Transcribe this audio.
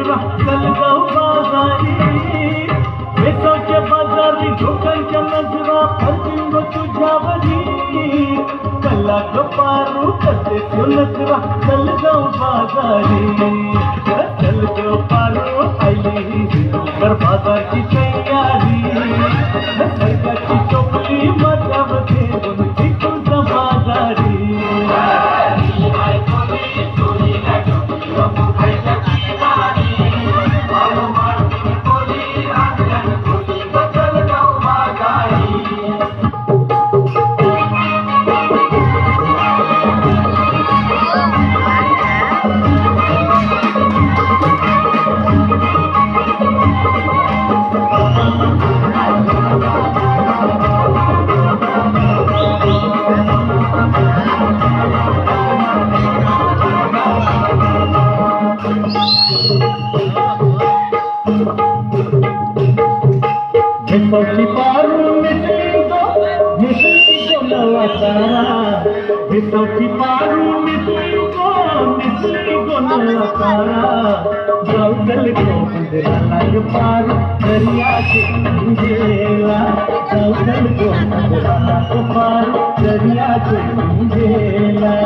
नजरा कलगाव बाजारी वेसाच्या बाजारी लोकांच्या नजरा फरकिंग तुझ्यावरी कला पारू करते तो नजरा कलगाव बाजारी कलगाव पारू आली कर बाजारची तयारी सरकारची चोपडी माझ्यामध्ये बनती तुझा बाजारी विसौची पारू मिसळी गो नवासारा विसौची पारू मिसळी गो नवासारा जाऊदल को गुजराला पार दरियाचे गेला जाऊदल को गुजराला पार दरियाचे गेला